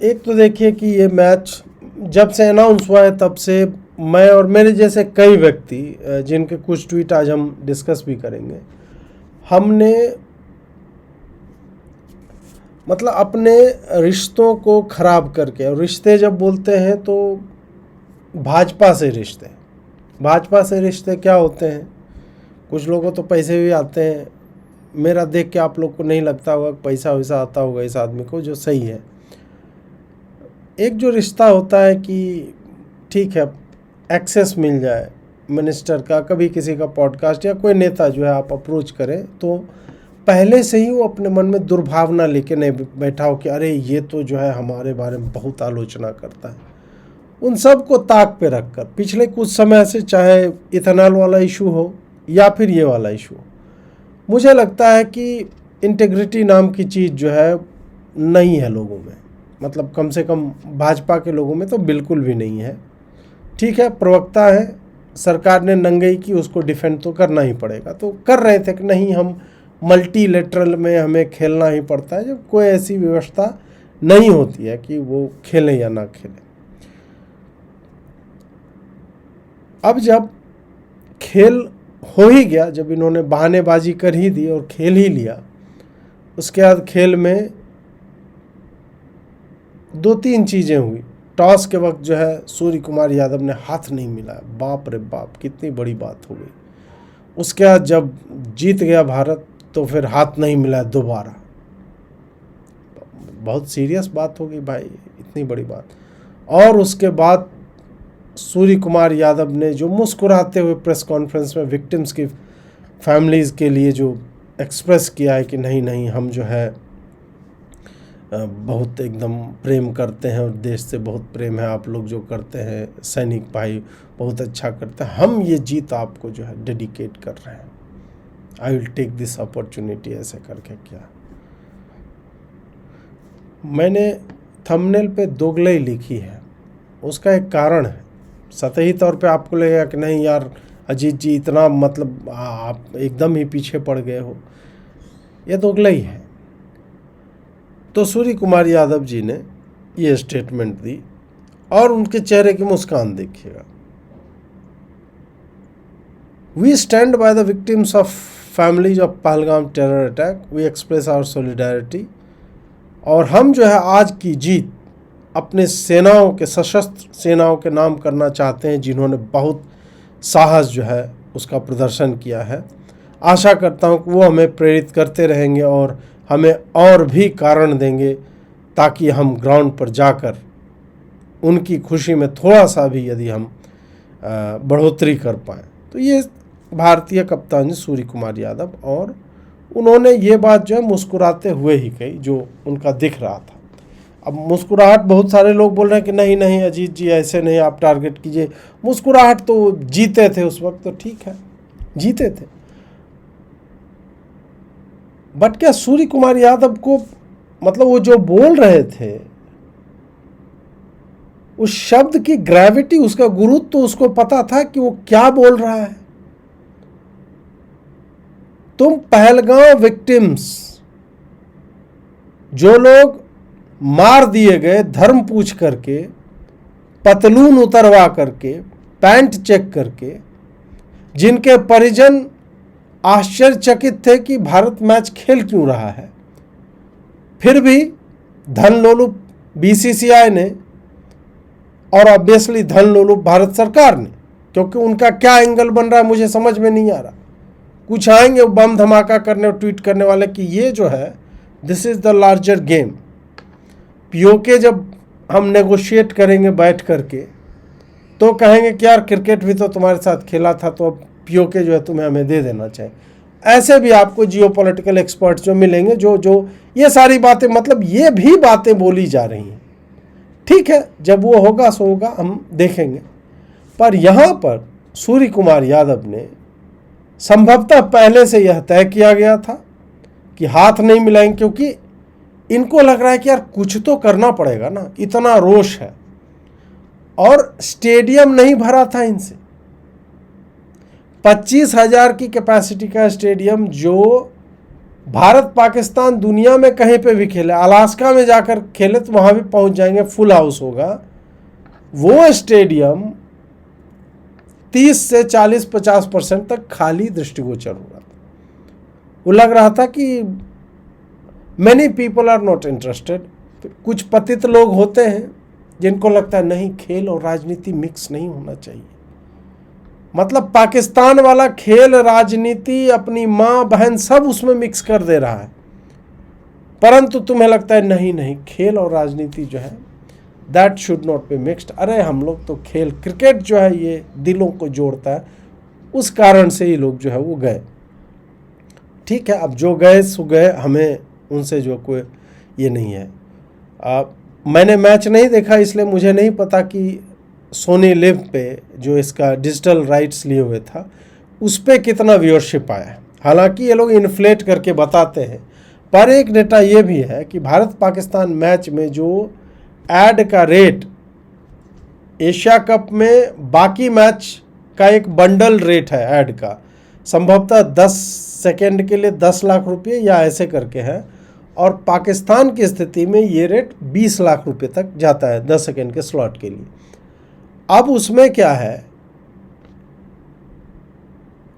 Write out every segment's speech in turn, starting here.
एक तो देखिए कि ये मैच जब से अनाउंस हुआ है तब से मैं और मेरे जैसे कई व्यक्ति जिनके कुछ ट्वीट आज हम डिस्कस भी करेंगे, हमने मतलब अपने रिश्तों को खराब करके, और रिश्ते जब बोलते हैं तो भाजपा से रिश्ते क्या होते हैं, कुछ लोगों तो पैसे भी आते हैं। मेरा देख के आप लोग को नहीं लगता होगा पैसा वैसा आता होगा इस आदमी को, जो सही है। एक जो रिश्ता होता है कि ठीक है एक्सेस मिल जाए मिनिस्टर का, कभी किसी का पॉडकास्ट या कोई नेता जो है आप अप्रोच करें, तो पहले से ही वो अपने मन में दुर्भावना लेके नहीं बैठा हो कि अरे ये तो जो है हमारे बारे में बहुत आलोचना करता है। उन सब को ताक पे रखकर पिछले कुछ समय से, चाहे इथेनॉल वाला इशू हो या फिर ये वाला इशू हो, मुझे लगता है कि इंटेग्रिटी नाम की चीज़ जो है नहीं है लोगों में, मतलब कम से कम भाजपा के लोगों में तो बिल्कुल भी नहीं है। ठीक है, प्रवक्ता है, सरकार ने नंगई की, उसको डिफेंड तो करना ही पड़ेगा, तो कर रहे थे कि नहीं हम मल्टीलेटरल में हमें खेलना ही पड़ता है जब कोई ऐसी व्यवस्था नहीं होती है कि वो खेलें या ना खेलें। अब जब खेल हो ही गया, जब इन्होंने बहानेबाजी कर ही दी और खेल ही लिया, उसके बाद खेल में दो तीन चीज़ें हुई। टॉस के वक्त जो है सूर्य कुमार यादव ने हाथ नहीं मिलाया, बाप रे बाप कितनी बड़ी बात हो गई। उसके बाद जब जीत गया भारत तो फिर हाथ नहीं मिलाया दोबारा, बहुत सीरियस बात होगी भाई, इतनी बड़ी बात। और उसके बाद सूर्य कुमार यादव ने जो मुस्कुराते हुए प्रेस कॉन्फ्रेंस में विक्टिम्स की फैमिलीज़ के लिए जो एक्सप्रेस किया है कि नहीं नहीं हम जो है बहुत एकदम प्रेम करते हैं और देश से बहुत प्रेम है, आप लोग जो करते हैं सैनिक भाई बहुत अच्छा करते हैं, हम ये जीत आपको जो है डेडिकेट कर रहे हैं, I will take this opportunity, ऐसे करके किया। मैंने थंबनेल पे दोगलई लिखी है, उसका एक कारण है। सतही तौर पे आपको लगेगा कि नहीं यार अजीत जी इतना मतलब आप एकदम ही पीछे पड़ गए हो, ये दोगलई है। तो सूर्य कुमार यादव जी ने ये स्टेटमेंट दी और उनके चेहरे की मुस्कान देखिएगा। We stand by the victims of families of Pahalgam terror attack, we express our solidarity. और हम जो है आज की जीत अपने सेनाओं के, सशस्त्र सेनाओं के नाम करना चाहते हैं जिन्होंने बहुत साहस जो है उसका प्रदर्शन किया है। आशा करता हूं कि वो हमें प्रेरित करते रहेंगे और हमें और भी कारण देंगे ताकि हम ग्राउंड पर जाकर उनकी खुशी में थोड़ा सा भी यदि हम बढ़ोतरी कर पाएँ। तो ये भारतीय कप्तान सूर्य कुमार यादव, और उन्होंने ये बात जो है मुस्कुराते हुए ही कही जो उनका दिख रहा था। अब मुस्कुराहट, बहुत सारे लोग बोल रहे हैं कि नहीं नहीं अजीत जी ऐसे नहीं आप टारगेट कीजिए, मुस्कुराहट तो जीते थे उस वक्त, तो ठीक है जीते थे, बट क्या सूर्य कुमार यादव को मतलब वो जो बोल रहे थे उस शब्द की ग्रेविटी, उसका गुरुत्व तो उसको पता था कि वो क्या बोल रहा है। तुम पहलगांव विक्टिम्स, जो लोग मार दिए गए धर्म पूछ करके, पतलून उतरवा करके, पैंट चेक करके, जिनके परिजन आश्चर्यचकित थे कि भारत मैच खेल क्यों रहा है, फिर भी धनलोलुप बीसीसीआई ने और ऑब्वियसली धनलोलुप भारत सरकार ने, क्योंकि उनका क्या एंगल बन रहा है मुझे समझ में नहीं आ रहा। कुछ आएंगे बम धमाका करने और ट्वीट करने वाले कि ये जो है this is the larger game. PoK जब हम नेगोशिएट करेंगे बैठ करके तो कहेंगे कि यार क्रिकेट भी तो तुम्हारे साथ खेला था, तो अब पीओके जो है तुम्हें हमें दे देना चाहिए। ऐसे भी आपको जियोपॉलिटिकल एक्सपर्ट्स जो मिलेंगे जो ये सारी बातें, मतलब ये भी बातें बोली जा रही हैं। ठीक है, जब वो होगा सो होगा, हम देखेंगे। पर यहाँ पर सूर्य कुमार यादव ने संभवतः पहले से यह तय किया गया था कि हाथ नहीं मिलाएंगे, क्योंकि इनको लग रहा है कि यार कुछ तो करना पड़ेगा ना, इतना रोष है। और स्टेडियम नहीं भरा था इनसे, 25,000 की कैपेसिटी का स्टेडियम जो भारत पाकिस्तान दुनिया में कहीं पे भी खेले, अलास्का में जाकर खेले तो वहां भी पहुंच जाएंगे, फुल हाउस होगा। वो स्टेडियम 30 से 40-50% तक खाली दृष्टिगोचर हो रहा था। वो लग रहा था कि many people are not interested. कुछ पतित लोग होते हैं जिनको लगता है नहीं, खेल और राजनीति मिक्स नहीं होना चाहिए। मतलब पाकिस्तान वाला खेल, राजनीति, अपनी माँ बहन सब उसमें मिक्स कर दे रहा है, परंतु तुम्हें लगता है नहीं नहीं, खेल और राजनीति जो है that should not be mixed. अरे हम लोग तो खेल, क्रिकेट जो है ये दिलों को जोड़ता है, उस कारण से ये लोग जो है वो गए। ठीक है, अब जो गए सो गए, हमें उनसे जो कोई ये नहीं है। मैंने मैच नहीं देखा इसलिए मुझे नहीं पता कि सोनी लिव पे जो इसका डिजिटल राइट्स लिए हुए था उस पे कितना व्यूअरशिप आया। हालांकि ये लोग इन्फ्लेट करके बताते हैं, पर एक डेटा ये भी है कि भारत पाकिस्तान मैच में जो ऐड का रेट एशिया कप में बाकी मैच का एक बंडल रेट है ऐड का, संभवतः 10 सेकेंड के लिए 10 लाख रुपये या ऐसे करके है, और पाकिस्तान की स्थिति में ये रेट 20 लाख रुपये तक जाता है 10 सेकेंड के स्लॉट के लिए। अब उसमें क्या है,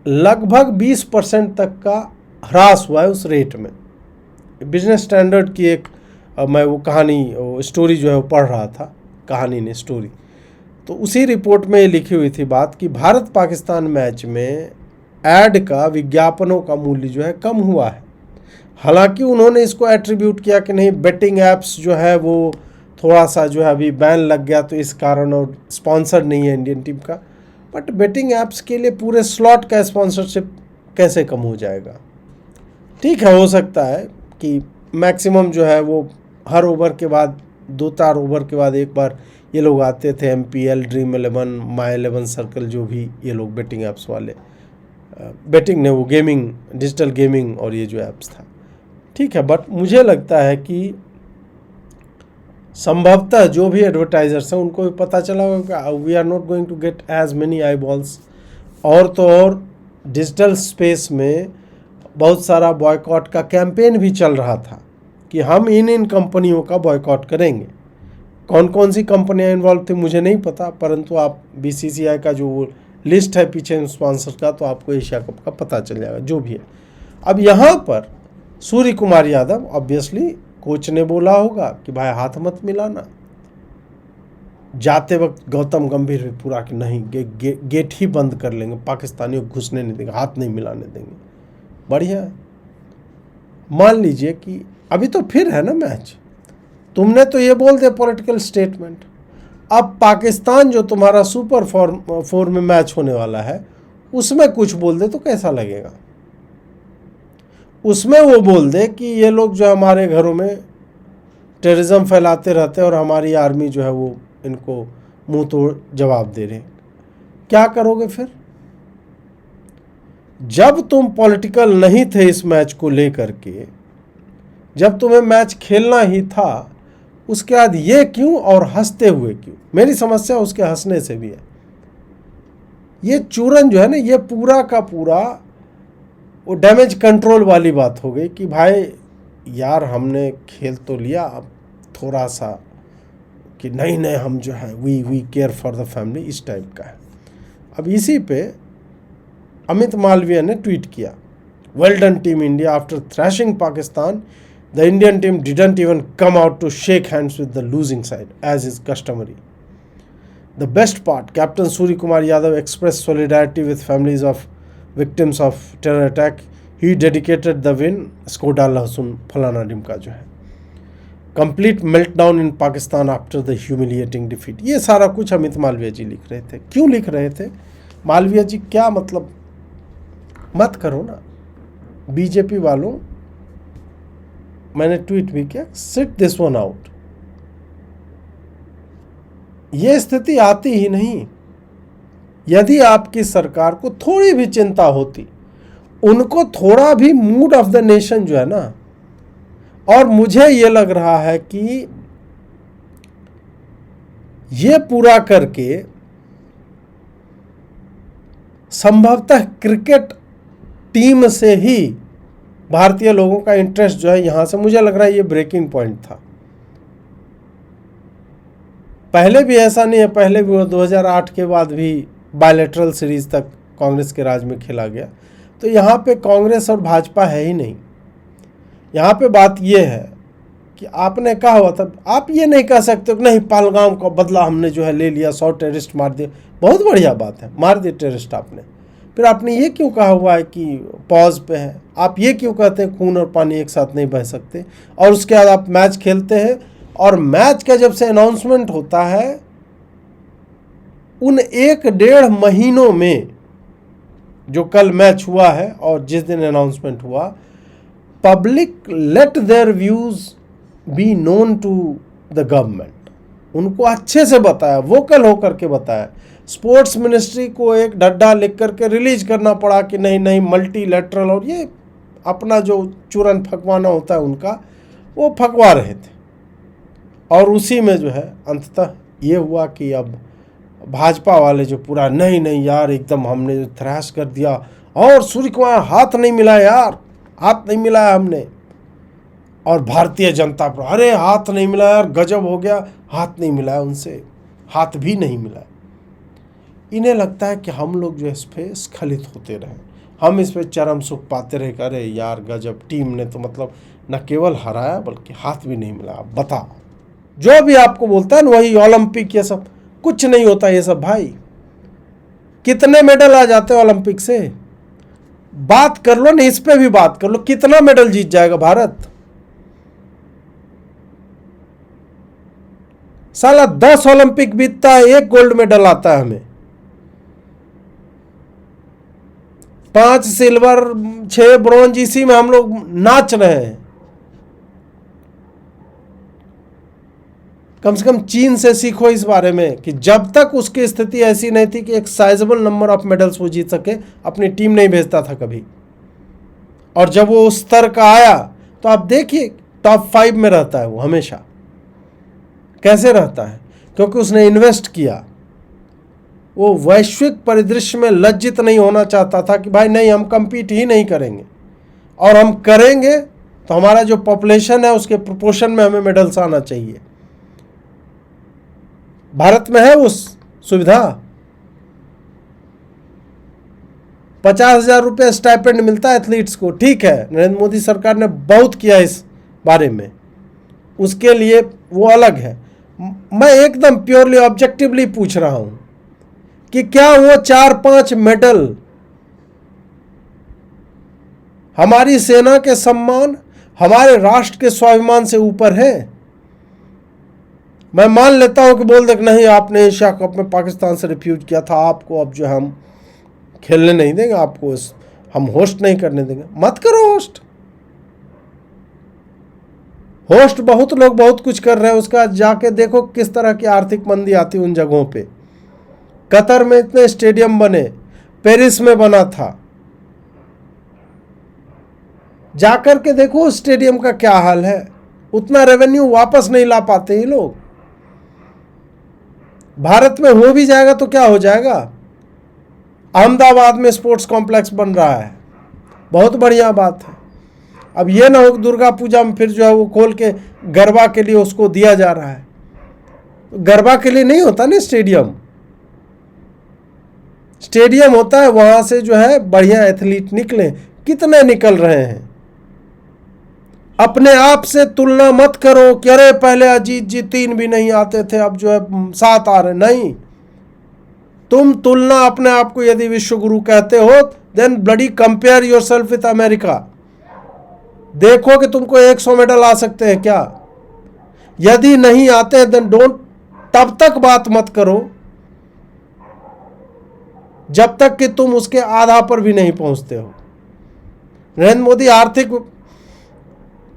लगभग 20% तक का ह्रास हुआ है उस रेट में। बिजनेस स्टैंडर्ड की एक मैं वो कहानी, स्टोरी जो है वो पढ़ रहा था, कहानी ने स्टोरी, तो उसी रिपोर्ट में ये लिखी हुई थी बात कि भारत पाकिस्तान मैच में ऐड का, विज्ञापनों का मूल्य जो है कम हुआ है। हालांकि उन्होंने इसको एट्रीब्यूट किया कि नहीं, बेटिंग ऐप्स जो है वो थोड़ा सा जो है अभी बैन लग गया तो इस कारण, और स्पॉन्सर नहीं है इंडियन टीम का। बट बेटिंग ऐप्स के लिए पूरे स्लॉट का स्पॉन्सरशिप कैसे कम हो जाएगा? ठीक है, हो सकता है कि मैक्सिमम जो है वो हर ओवर के बाद 2-4 ओवर के बाद एक बार ये लोग आते थे, MPL, ड्रीम 11, माई 11 सर्कल, जो भी ये लोग बेटिंग ऐप्स वाले, बेटिंग ने वो गेमिंग, डिजिटल गेमिंग और ये जो ऐप्स था, ठीक है। बट मुझे लगता है कि संभवतः जो भी एडवर्टाइजर्स हैं उनको भी पता चला होगा we are not going to get as many eyeballs. और तो और डिजिटल स्पेस में बहुत सारा बॉयकॉट का कैंपेन भी चल रहा था कि हम इन कंपनियों का बॉयकॉट करेंगे। कौन कौन सी कंपनियां इन्वॉल्व थी मुझे नहीं पता, परंतु आप BCCI का जो लिस्ट है पीछे स्पॉन्सर का, तो आपको एशिया कप का पता चल जाएगा जो भी है। अब यहाँ पर सूर्य कुमार यादव, ऑब्वियसली कोच ने बोला होगा कि भाई हाथ मत मिलाना। जाते वक्त गौतम गंभीर भी पूरा कि नहीं, गेट ही बंद कर लेंगे, पाकिस्तानियों को घुसने नहीं देंगे, हाथ नहीं मिलाने देंगे। बढ़िया है। मान लीजिए कि अभी तो फिर है ना मैच, तुमने तो ये बोल दिया पॉलिटिकल स्टेटमेंट। अब पाकिस्तान जो तुम्हारा सुपर 4 में मैच होने वाला है उसमें कुछ बोल दे तो कैसा लगेगा? उसमें वो बोल दे कि ये लोग जो हमारे घरों में टेररिज्म फैलाते रहते हैं और हमारी आर्मी जो है वो इनको मुंह तोड़ जवाब दे रहे, क्या करोगे फिर? जब तुम पॉलिटिकल नहीं थे इस मैच को लेकर के, जब तुम्हें मैच खेलना ही था, उसके बाद ये क्यों और हंसते हुए क्यों? मेरी समस्या उसके हंसने से भी है। ये चूरन जो है ना, ये पूरा का पूरा वो डैमेज कंट्रोल वाली बात हो गई कि भाई यार हमने खेल तो लिया, अब थोड़ा सा कि नहीं नहीं हम जो है we care for the family, इस टाइप का है। अब इसी पे अमित मालवीय ने ट्वीट किया, well done team India, after thrashing Pakistan the Indian team didn't even come out to shake hands with the losing side as is customary. The best part, captain Suryakumar Yadav express solidarity with families of victims of terror attack. He dedicated the win, इसको डाला सुन फलाना ढिमका जो है, complete meltdown in Pakistan after the humiliating defeat। ये सारा कुछ अमित मालवीय जी लिख रहे थे। क्यों लिख रहे थे मालवीय जी? क्या मतलब? मत करो ना बीजेपी वालों, मैंने ट्वीट भी किया, सिट दिस वन आउट। ये स्थिति आती ही नहीं। यदि आपकी सरकार को थोड़ी भी चिंता होती, उनको थोड़ा भी मूड ऑफ द नेशन जो है ना, और मुझे ये लग रहा है कि ये पूरा करके संभवतः क्रिकेट टीम से ही भारतीय लोगों का इंटरेस्ट जो है यहाँ से, मुझे लग रहा है ये ब्रेकिंग पॉइंट था। पहले भी ऐसा नहीं है, पहले भी 2008 के बाद भी बायलैटरल सीरीज तक कांग्रेस के राज में खेला गया। तो यहाँ पे कांग्रेस और भाजपा है ही नहीं। यहाँ पे बात ये है कि आपने कहा हुआ था, आप ये नहीं कह सकते कि नहीं पहलगाम का बदला हमने जो है ले लिया, 100 टेररिस्ट मार दिए। बहुत बढ़िया बात है, मार दिए टेररिस्ट आपने, फिर आपने ये क्यों कहा हुआ है कि पॉज पे है? आप ये क्यों कहते हैं खून और पानी एक साथ नहीं बह सकते? और उसके बाद आप मैच खेलते हैं, और मैच का जब से अनाउंसमेंट होता है उन 1-1.5 महीनों में, जो कल मैच हुआ है और जिस दिन अनाउंसमेंट हुआ, public let their views be known to the government. उनको अच्छे से बताया, वोकल होकर के बताया। स्पोर्ट्स मिनिस्ट्री को एक डड्डा लिख करके रिलीज करना पड़ा कि नहीं नहीं मल्टीलैटरल, और ये अपना जो चूरन फकवाना होता है उनका, वो फकवा रहे थे। और उसी में जो है अंततः ये हुआ कि अब भाजपा वाले जो पूरा नहीं नहीं यार एकदम हमने जो थ्रैश कर दिया, और सूर्य को हाथ नहीं मिला यार, हाथ नहीं मिलाया हमने। और भारतीय जनता पर अरे हाथ नहीं मिला यार, गजब हो गया, हाथ नहीं मिलाया, उनसे हाथ भी नहीं मिला। इन्हें लगता है कि हम लोग जो इस पर स्खलित होते रहे, हम इस पर चरम सुख पाते रहे, अरे यार गजब, टीम ने तो मतलब न केवल हराया बल्कि हाथ भी नहीं मिला। बताओ, जो भी आपको बोलता है ना वही ओलंपिक, ये सब कुछ नहीं होता ये सब भाई। कितने मेडल आ जाते हैं ओलंपिक से? बात कर लो ना, इस पे भी बात कर लो, कितना मेडल जीत जाएगा भारत? साला 10 ओलंपिक बीतता है, 1 गोल्ड मेडल आता है हमें, 5 सिल्वर, 6 ब्रॉन्ज, इसी में हम लोग नाच रहे हैं। कम से कम चीन से सीखो इस बारे में कि जब तक उसकी स्थिति ऐसी नहीं थी कि एक साइजेबल नंबर ऑफ मेडल्स वो जीत सके, अपनी टीम नहीं भेजता था कभी। और जब वो उस स्तर का आया तो आप देखिए टॉप 5 में रहता है वो हमेशा। कैसे रहता है? क्योंकि उसने इन्वेस्ट किया। वो वैश्विक परिदृश्य में लज्जित नहीं होना चाहता था कि भाई नहीं हम compete ही नहीं करेंगे, और हम करेंगे तो हमारा जो पॉपुलेशन है उसके प्रोपोर्शन में हमें मेडल्स आना चाहिए। भारत में है उस सुविधा। 50,000 रुपये स्टाइपेंड मिलता है एथलीट्स को, ठीक है, नरेंद्र मोदी सरकार ने बहुत किया इस बारे में, उसके लिए वो अलग है। मैं एकदम प्योरली ऑब्जेक्टिवली पूछ रहा हूं कि क्या वो 4-5 मेडल हमारी सेना के सम्मान, हमारे राष्ट्र के स्वाभिमान से ऊपर है? मैं मान लेता हूं कि बोल दे नहीं आपने एशिया कप में पाकिस्तान से रिफ्यूज किया था, आपको अब जो है हम खेलने नहीं देंगे, आपको हम होस्ट नहीं करने देंगे। मत करो होस्ट। होस्ट बहुत लोग बहुत कुछ कर रहे हैं, उसका जाके देखो किस तरह की आर्थिक मंदी आती उन जगहों पे। कतर में इतने स्टेडियम बने, पेरिस में बना था, जाकर के देखो स्टेडियम का क्या हाल है। उतना रेवेन्यू वापस नहीं ला पाते ये लोग। भारत में हो भी जाएगा तो क्या हो जाएगा? अहमदाबाद में स्पोर्ट्स कॉम्प्लेक्स बन रहा है, बहुत बढ़िया बात है। अब ये ना हो कि दुर्गा पूजा में फिर जो है वो खोल के गरबा के लिए उसको दिया जा रहा है। गरबा के लिए नहीं होता ना स्टेडियम, स्टेडियम होता है वहां से जो है बढ़िया एथलीट निकले। कितने निकल रहे हैं? अपने आप से तुलना मत करो कि अरे पहले अजीत जी 3 भी नहीं आते थे, अब जो है 7 आ रहे। नहीं, तुम तुलना अपने आप को यदि विश्व गुरु कहते हो, then bloody compare yourself with America. देखो कि तुमको 100 मेडल आ सकते हैं क्या। यदि नहीं आते हैं देन डोंट, तब तक बात मत करो जब तक कि तुम उसके आधा पर भी नहीं पहुंचते हो। नरेंद्र मोदी आर्थिक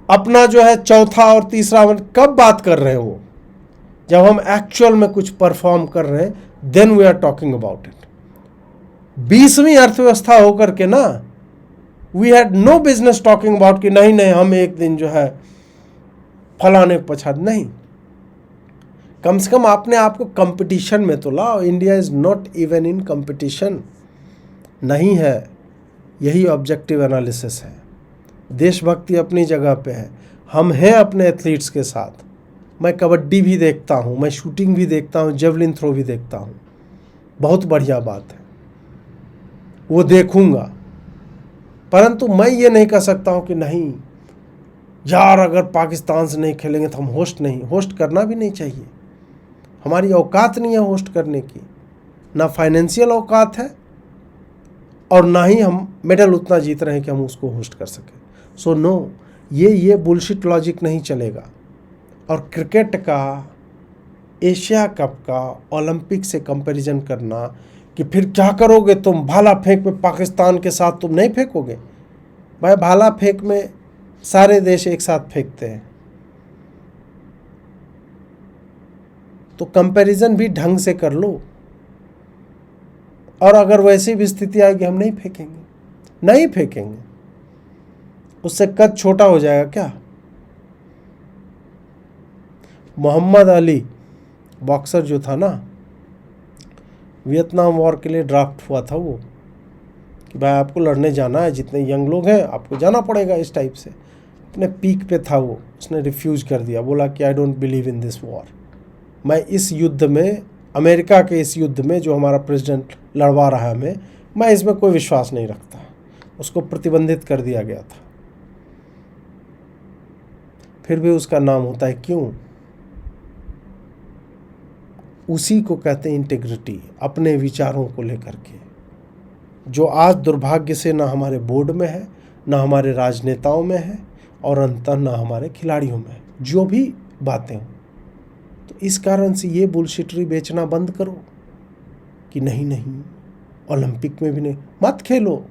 अपना जो है चौथा और तीसरा कब बात कर रहे हो? जब हम एक्चुअल में कुछ परफॉर्म कर रहे हैं, then we are talking about it. 20वीं अर्थव्यवस्था होकर के ना, we had no business talking about कि नहीं नहीं हम एक दिन जो है फलाने पछाड़। नहीं, कम से कम अपने आप को कंपटीशन में तो लाओ। India is not even in competition, नहीं है। यही ऑब्जेक्टिव एनालिसिस है। देशभक्ति अपनी जगह पे है, हम हैं अपने एथलीट्स के साथ। मैं कबड्डी भी देखता हूँ, मैं शूटिंग भी देखता हूँ, जेवलिन थ्रो भी देखता हूँ, बहुत बढ़िया बात है, वो देखूँगा। परंतु मैं ये नहीं कह सकता हूँ कि नहीं यार अगर पाकिस्तान से नहीं खेलेंगे तो हम होस्ट करना भी नहीं चाहिए। हमारी औकात नहीं है होस्ट करने की, ना फाइनेंशियल औकात है और ना ही हम मेडल उतना जीत रहे हैं कि हम उसको होस्ट कर सकें। सो नो, ये बुलशिट लॉजिक नहीं चलेगा। और क्रिकेट का, एशिया कप का ओलंपिक से कंपैरिजन करना कि फिर क्या करोगे तुम, भाला फेंक में पाकिस्तान के साथ तुम नहीं फेंकोगे। भाई भाला फेंक में सारे देश एक साथ फेंकते हैं, तो कंपैरिजन भी ढंग से कर लो। और अगर वैसी भी स्थिति आएगी हम नहीं फेंकेंगे, उससे कद छोटा हो जाएगा क्या। मोहम्मद अली बॉक्सर जो था ना, वियतनाम वॉर के लिए ड्राफ्ट हुआ था वो, कि भाई आपको लड़ने जाना है, जितने यंग लोग हैं आपको जाना पड़ेगा, इस टाइप से। अपने पीक पे था वो, उसने रिफ्यूज़ कर दिया, बोला कि I don't believe in this war. मैं इस युद्ध में, अमेरिका के इस युद्ध में जो हमारा प्रेसिडेंट लड़वा रहा है हमें, मैं इसमें कोई विश्वास नहीं रखता। उसको प्रतिबंधित कर दिया गया था। फिर भी उसका नाम होता है, क्यों? उसी को कहते हैं इंटेग्रिटी, अपने विचारों को लेकर के, जो आज दुर्भाग्य से ना हमारे बोर्ड में है, ना हमारे राजनेताओं में है, और अंततः ना हमारे खिलाड़ियों में है, जो भी बातें हों। तो इस कारण से ये बुलशिटरी बेचना बंद करो कि नहीं ओलंपिक में भी नहीं, मत खेलो।